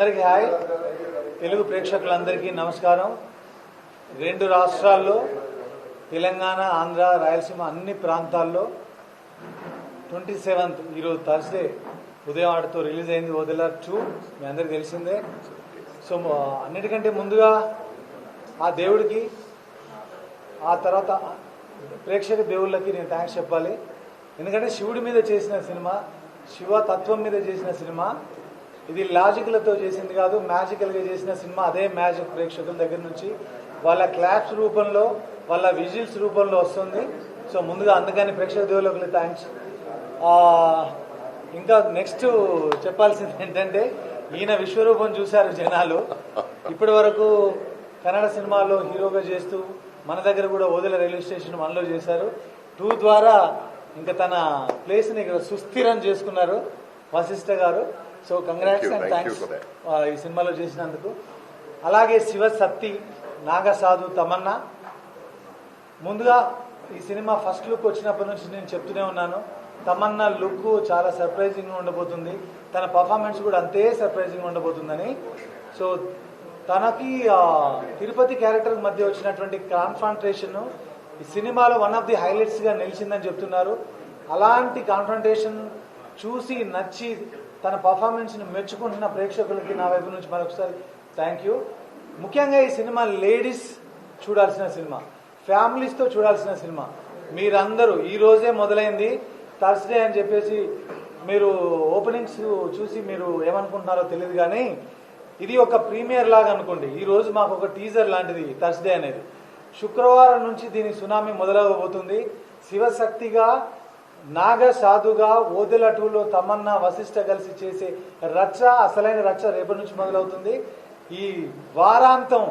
అందరికీ హాయ్. తెలుగు ప్రేక్షకులందరికీ నమస్కారం. రెండు రాష్ట్రాల్లో తెలంగాణ, ఆంధ్ర, రాయలసీమ అన్ని ప్రాంతాల్లో 27th ఈరోజు థర్స్డే ఉదయం ఆటతో రిలీజ్ అయింది ఓదెలా 2. మీ అందరికీ తెలిసిందే. సో అన్నిటికంటే ముందుగా ఆ దేవుడికి, ఆ తర్వాత ప్రేక్షక దేవుళ్ళకి నేను థ్యాంక్స్ చెప్పాలి. ఎందుకంటే శివుడి మీద చేసిన సినిమా, శివ తత్వం మీద చేసిన సినిమా, ఇది లాజిక్లతో చేసింది కాదు, మ్యాజికల్గా చేసిన సినిమా. అదే మ్యాజిక్ ప్రేక్షకుల దగ్గర నుంచి వాళ్ళ క్లాప్స్ రూపంలో, వాళ్ళ విజిల్స్ రూపంలో వస్తుంది. సో ముందుగా అందుకని ప్రేక్షక దేవుళ్ళకి థ్యాంక్స్. ఇంకా నెక్స్ట్ చెప్పాల్సింది ఏంటంటే, ఈయన విశ్వరూపం చూశారు జనాలు. ఇప్పటి వరకు కన్నడ సినిమాలో హీరోగా చేస్తూ మన దగ్గర కూడా ఓదెల రైల్వే స్టేషన్ 1లో చేశారు. 2 ద్వారా ఇంకా తన ప్లేస్ని ఇక్కడ సుస్థిరం చేసుకున్నారు వశిష్ఠ గారు. సో కంగ్రాట్స్ అండ్ థ్యాంక్స్ ఈ సినిమాలో చేసినందుకు. అలాగే శివశక్తి, నాగసాధు, తమన్నా. ముందుగా ఈ సినిమా ఫస్ట్ లుక్ వచ్చినప్పటి నుంచి నేను చెప్తూనే ఉన్నాను, తమన్నా లుక్ చాలా సర్ప్రైజింగ్గా ఉండబోతుంది, తన పర్ఫార్మెన్స్ కూడా అంతే సర్ప్రైజింగ్గా ఉండబోతుందని. సో తనకి తిరుపతి క్యారెక్టర్ మధ్య వచ్చినటువంటి కాన్ఫ్రంటేషన్ ఈ సినిమాలో వన్ ఆఫ్ ది హైలైట్స్గా నిలిచిందని చెప్తున్నారు. అలాంటి కాన్ఫ్రంటేషన్ చూసి నచ్చి తన పర్ఫార్మెన్స్ని మెచ్చుకుంటున్న ప్రేక్షకులకి నా వైపు నుంచి మరొకసారి థ్యాంక్ యూ. ముఖ్యంగా ఈ సినిమా లేడీస్ చూడాల్సిన సినిమా, ఫ్యామిలీస్తో చూడాల్సిన సినిమా. మీరందరూ ఈ రోజే మొదలైంది థర్స్డే అని చెప్పేసి మీరు ఓపెనింగ్స్ చూసి మీరు ఏమనుకుంటున్నారో తెలియదు, కానీ ఇది ఒక ప్రీమియర్ లాగా అనుకోండి. ఈ రోజు మాకు ఒక టీజర్ లాంటిది థర్స్డే అనేది. శుక్రవారం నుంచి దీని సునామీ మొదలవబోతుంది. శివశక్తిగా, నాగ సాధుగా, ఓదెల 2లో తమన్నా, వశిష్ఠ కలిసి చేసే రచ్చ, అసలైన రచ్చ రేపటి నుంచి మొదలవుతుంది. ఈ వారాంతం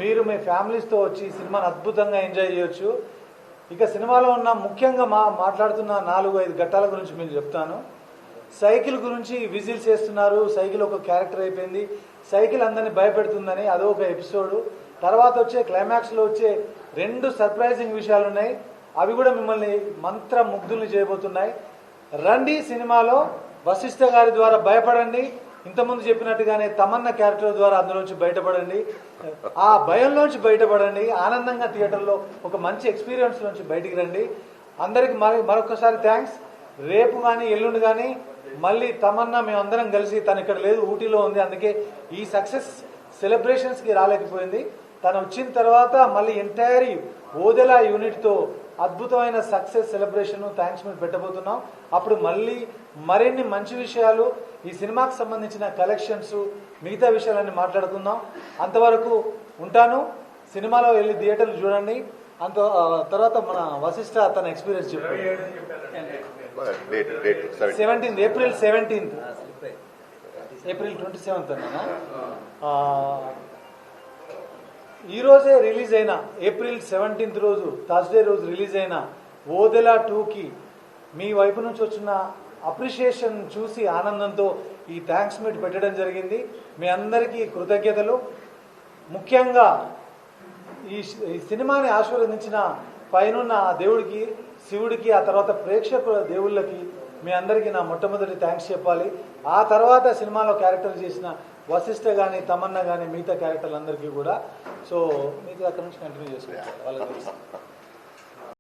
మీరు మీ ఫ్యామిలీస్తో వచ్చి ఈ సినిమాని అద్భుతంగా ఎంజాయ్ చేయొచ్చు. ఇక సినిమాలో ఉన్న ముఖ్యంగా మాట్లాడుతున్న 4-5 ఘట్టాల గురించి మీకు చెప్తాను. సైకిల్ గురించి విజిల్స్ చేస్తున్నారు, సైకిల్ ఒక క్యారెక్టర్ అయిపోయింది, సైకిల్ అందరినీ భయపెడుతుందని అదో ఒక ఎపిసోడు. తర్వాత వచ్చే క్లైమాక్స్లో వచ్చే 2 సర్ప్రైజింగ్ విషయాలు ఉన్నాయి, అవి కూడా మిమ్మల్ని మంత్ర ముగ్ధుల్ని చేయబోతున్నాయి. రండి సినిమాలో వశిష్ఠ గారి ద్వారా భయపడండి, ఇంతకుముందు చెప్పినట్టుగానే తమన్నా క్యారెక్టర్ ద్వారా అందులోంచి బయటపడండి, ఆ భయంలోంచి బయటపడండి, ఆనందంగా థియేటర్లో ఒక మంచి ఎక్స్పీరియన్స్ నుంచి బయటికి రండి. అందరికి మరొకసారి థ్యాంక్స్. రేపు కానీ ఎల్లుండి కానీ మళ్ళీ తమన్నా మేమందరం కలిసి, తను ఇక్కడ లేదు ఊటీలో ఉంది, అందుకే ఈ సక్సెస్ సెలబ్రేషన్స్కి రాలేకపోయింది. తను వచ్చిన తర్వాత మళ్ళీ ఎంటైర్ ఓదెల యూనిట్తో అద్భుతమైన సక్సెస్ సెలబ్రేషన్ థ్యాంక్స్ మీరు పెట్టబోతున్నాం. అప్పుడు మళ్ళీ మరిన్ని మంచి విషయాలు, ఈ సినిమాకి సంబంధించిన కలెక్షన్స్, మిగతా విషయాలన్నీ మాట్లాడుకుందాం. అంతవరకు ఉంటాను. సినిమాలో వెళ్ళి థియేటర్లు చూడండి. అంత తర్వాత మన వశిష్ఠ తన ఎక్స్పీరియన్స్ చెప్పారు. 17th April 17th April 27th అన్నా ఈరోజే రిలీజ్ అయిన ఏప్రిల్ 17th రోజు థర్స్డే రోజు రిలీజ్ అయిన ఓదెలా 2కి మీ వైపు నుంచి వచ్చిన అప్రిషియేషన్ చూసి ఆనందంతో ఈ థ్యాంక్స్ మీట్ పెట్టడం జరిగింది. మీ అందరికీ కృతజ్ఞతలు. ముఖ్యంగా ఈ సినిమాని ఆశీర్వదించిన పైనున్న ఆ దేవుడికి, శివుడికి, ఆ తర్వాత ప్రేక్షకుల దేవుళ్ళకి మీ అందరికీ నా మొట్టమొదటి థ్యాంక్స్ చెప్పాలి. ఆ తర్వాత సినిమాలో క్యారెక్టర్ చేసిన వశిష్ఠ కానీ, తమన్నా కానీ, మిగతా క్యారెక్టర్లందరికీ కూడా. సో మీకు అక్కడ నుంచి కంటిన్యూ చేసుకోవాలి వాళ్ళకి.